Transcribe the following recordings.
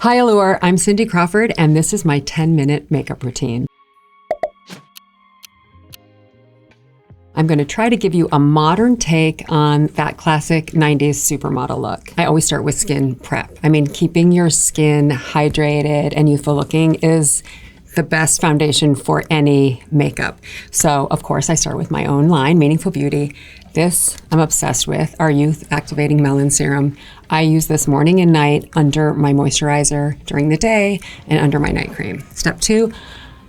Hi Allure, I'm Cindy Crawford and this is my 10-minute makeup routine. I'm going to try to give you a modern take on that classic 90s supermodel look. I always start with skin prep. I mean, keeping your skin hydrated and youthful looking is the best foundation for any makeup. So of course I start with my own line, Meaningful Beauty. This I'm obsessed with, our Youth Activating Melon Serum. I use this morning and night under my moisturizer during the day and under my night cream. Step 2,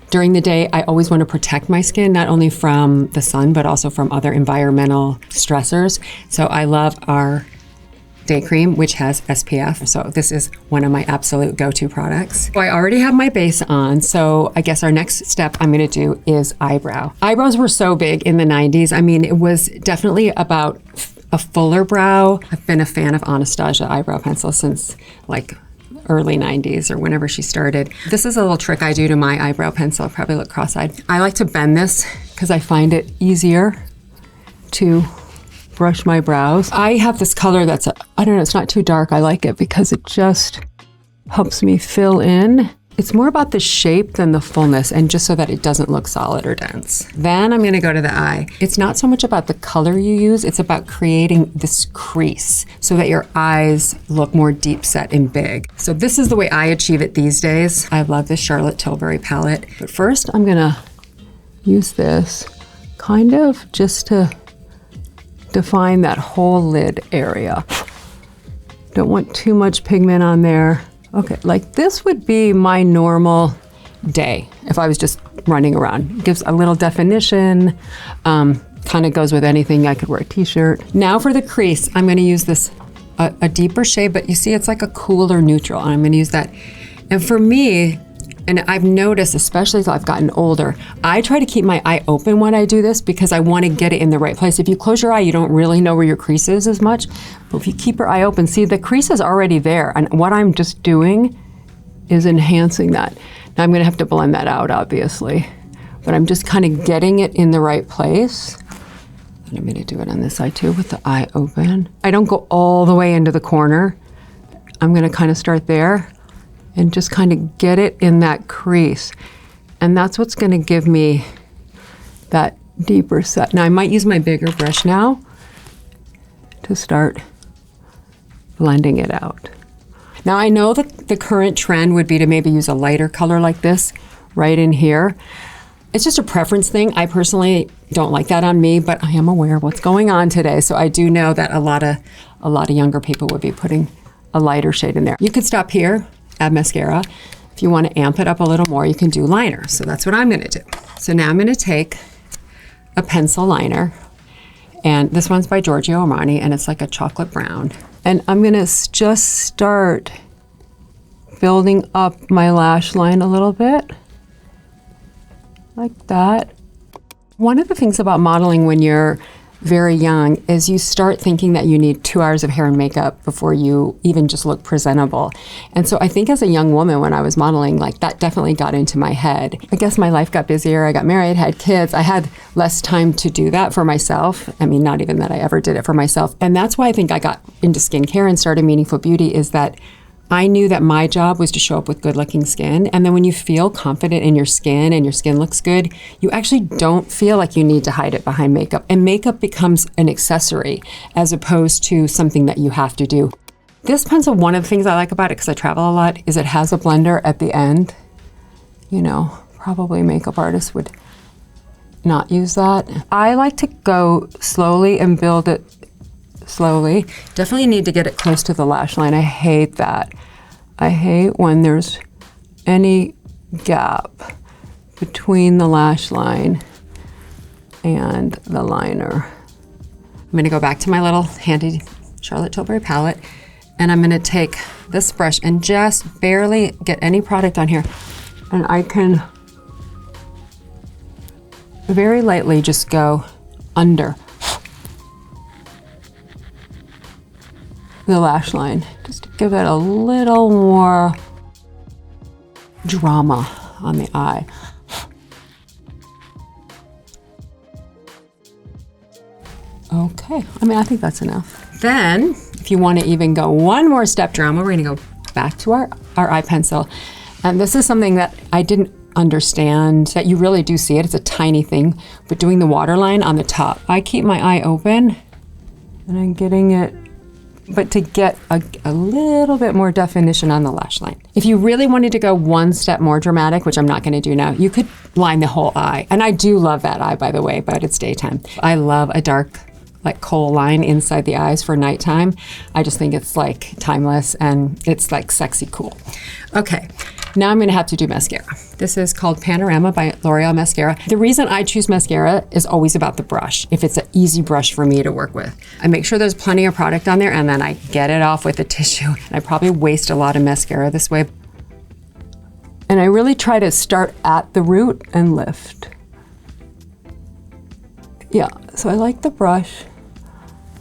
during the day, I always want to protect my skin, not only from the sun, but also from other environmental stressors. So I love our day cream, which has SPF. So this is one of my absolute go-to products. So I already have my base on. So I guess our next step I'm going to do is eyebrow. Eyebrows were so big in the 90s. I mean, it was definitely about a fuller brow. I've been a fan of Anastasia eyebrow pencil since like early 90s or whenever she started. This is a little trick I do to my eyebrow pencil. I'll probably look cross-eyed. I like to bend this because I find it easier to brush my brows. I have this color that's, I don't know, it's not too dark. I like it because it just helps me fill in. It's more about the shape than the fullness, and just so that it doesn't look solid or dense. Then I'm gonna go to the eye. It's not so much about the color you use, it's about creating this crease so that your eyes look more deep set and big. So this is the way I achieve it these days. I love this Charlotte Tilbury palette. But first I'm gonna use this kind of just to define that whole lid area. Don't want too much pigment on there. Okay, like this would be my normal day if I was just running around. It gives a little definition, kind of goes with anything. I could wear a t-shirt. Now for the crease, I'm gonna use this, a deeper shade, but you see it's like a cooler neutral, and I'm gonna use that. And for me, and I've noticed, especially as I've gotten older, I try to keep my eye open when I do this because I want to get it in the right place. If you close your eye, you don't really know where your crease is as much. But if you keep your eye open, see the crease is already there. And what I'm just doing is enhancing that. Now I'm going to have to blend that out, obviously. But I'm just kind of getting it in the right place. And I'm going to do it on this side too with the eye open. I don't go all the way into the corner. I'm going to kind of start there and just kind of get it in that crease. And that's what's gonna give me that deeper set. Now I might use my bigger brush now to start blending it out. Now I know that the current trend would be to maybe use a lighter color like this right in here. It's just a preference thing. I personally don't like that on me, but I am aware of what's going on today. So I do know that a lot of younger people would be putting a lighter shade in there. You could stop here, add mascara. If you want to amp it up a little more, you can do liner. So that's what I'm going to do. So now I'm going to take a pencil liner, and this one's by Giorgio Armani, and it's like a chocolate brown. And I'm going to just start building up my lash line a little bit, like that. One of the things about modeling when you're very young is you start thinking that you need 2 hours of hair and makeup before you even just look presentable. And so I think as a young woman when I was modeling, like that definitely got into my head. I guess my life got busier, I got married, had kids, I had less time to do that for myself. I mean, not even that I ever did it for myself. And that's why I think I got into skincare and started Meaningful Beauty, is that I knew that my job was to show up with good looking skin. And then when you feel confident in your skin and your skin looks good, you actually don't feel like you need to hide it behind makeup. And makeup becomes an accessory as opposed to something that you have to do. This pencil, one of the things I like about it, because I travel a lot, is it has a blender at the end. You know, probably makeup artists would not use that. I like to go slowly and build it slowly. Definitely need to get it close to the lash line. I hate that. I hate when there's any gap between the lash line and the liner. I'm gonna go back to my little handy Charlotte Tilbury palette, and I'm gonna take this brush and just barely get any product on here. And I can very lightly just go under the lash line, just to give it a little more drama on the eye. Okay, I mean, I think that's enough. Then, if you want to even go one more step drama, we're gonna go back to our eye pencil. And this is something that I didn't understand, that you really do see it. It's a tiny thing, but doing the waterline on the top. I keep my eye open and I'm getting it, but to get a little bit more definition on the lash line. If you really wanted to go one step more dramatic, which I'm not gonna do now, you could line the whole eye. And I do love that eye, by the way, but it's daytime. I love a dark, like kohl line inside the eyes for nighttime. I just think it's like timeless and it's like sexy cool. Okay, now I'm gonna have to do mascara. This is called Panorama by L'Oreal Mascara. The reason I choose mascara is always about the brush, if it's an easy brush for me to work with. I make sure there's plenty of product on there and then I get it off with a tissue. And I probably waste a lot of mascara this way. And I really try to start at the root and lift. Yeah, so I like the brush.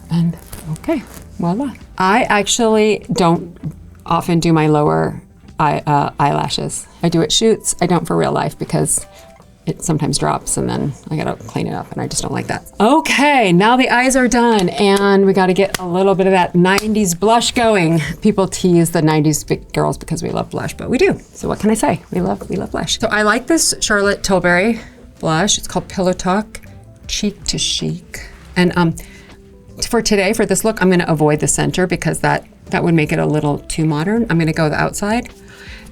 And okay, voila. I actually don't often do my lower eyelashes. I do at shoots. I don't for real life because it sometimes drops and then I gotta clean it up and I just don't like that. Okay, now the eyes are done and we gotta get a little bit of that 90s blush going. People tease the 90s big girls because we love blush, but we do. So what can I say? We love blush. So I like this Charlotte Tilbury blush. It's called Pillow Talk Cheek to Chic. And for today, for this look, I'm gonna avoid the center because that would make it a little too modern. I'm gonna go the outside.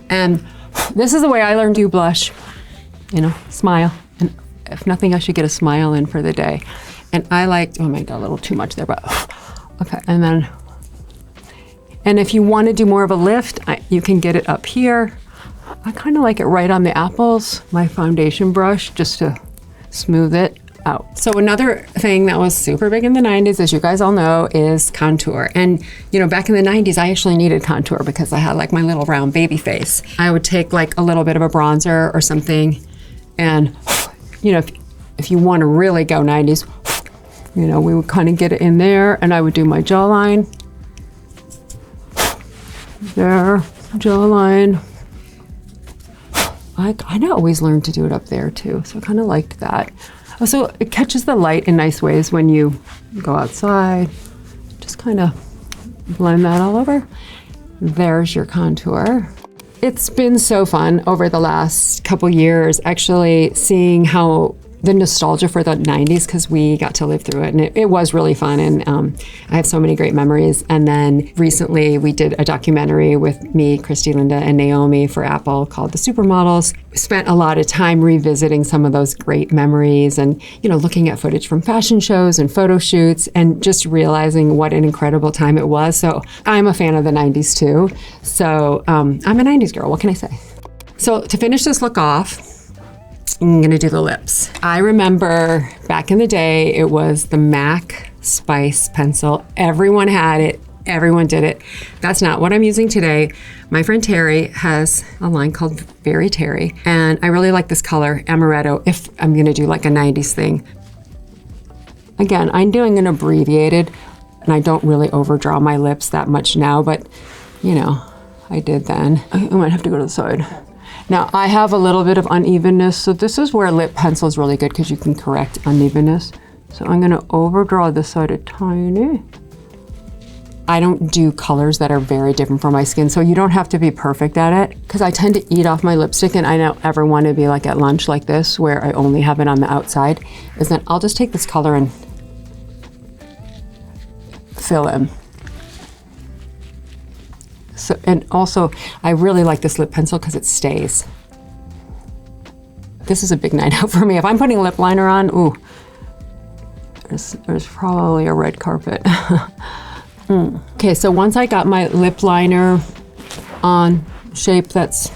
And this is the way I learned to blush. You know, smile. And if nothing else, you get a smile in for the day. And I like, oh my God, a little too much there, but okay. And if you wanna do more of a lift, you can get it up here. I kinda like it right on the apples, my foundation brush, just to smooth it out. So another thing that was super big in the 90s, as you guys all know, is contour. And you know, back in the 90s, I actually needed contour because I had like my little round baby face. I would take like a little bit of a bronzer or something and, you know, if you want to really go 90s, you know, we would kind of get it in there and I would do my jawline. There, jawline. I kind of always learned to do it up there too, so I kind of liked that. Also, it catches the light in nice ways when you go outside. Just kind of blend that all over. There's your contour. It's been so fun over the last couple years, actually seeing how the nostalgia for the 90s, because we got to live through it and it was really fun, and I have so many great memories. And then recently we did a documentary with me, Christy, Linda, and Naomi for Apple called The Supermodels. Spent a lot of time revisiting some of those great memories and, you know, looking at footage from fashion shows and photo shoots and just realizing what an incredible time it was. So I'm a fan of the 90s too. So I'm a 90s girl, what can I say? So to finish this look off, I'm gonna do the lips. I remember back in the day, it was the MAC Spice pencil. Everyone had it, everyone did it. That's not what I'm using today. My friend Terry has a line called Very Terry, and I really like this color, Amaretto, if I'm gonna do like a 90s thing. Again, I'm doing an abbreviated, and I don't really overdraw my lips that much now, but you know, I did then. I might have to go to the side. Now I have a little bit of unevenness, so this is where lip pencil is really good because you can correct unevenness. So I'm gonna overdraw this side a tiny. I don't do colors that are very different from my skin, so you don't have to be perfect at it, because I tend to eat off my lipstick and I don't ever want to be like at lunch like this where I only have it on the outside. Is then I'll just take this color and fill in. So, and also, I really like this lip pencil because it stays. This is a big night out for me. If I'm putting lip liner on, ooh, there's probably a red carpet. Okay, so once I got my lip liner on shape that's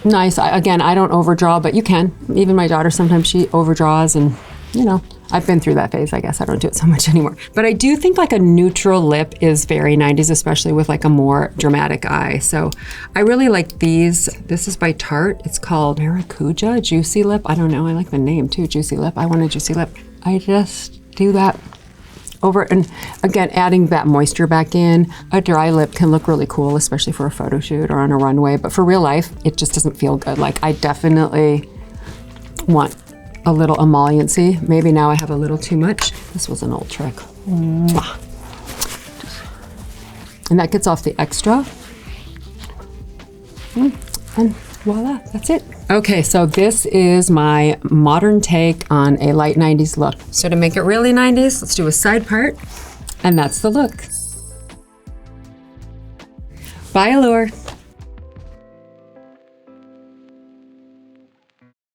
nice, again, I don't overdraw, but you can. Even my daughter, sometimes she overdraws, and you know, I've been through that phase. I guess I don't do it so much anymore. But I do think like a neutral lip is very 90s, especially with like a more dramatic eye. So I really like these. This is by Tarte. It's called Maracuja Juicy Lip. I don't know, I like the name too, Juicy Lip. I want a juicy lip. I just do that over, and again, adding that moisture back in. A dry lip can look really cool, especially for a photo shoot or on a runway, but for real life, it just doesn't feel good. Like I definitely want a little emolliency. Maybe now I have a little too much. This was an old trick. And that gets off the extra. And voila, that's it. Okay, so this is my modern take on a light 90s look. So to make it really 90s, let's do a side part, and that's the look. Bye, Allure.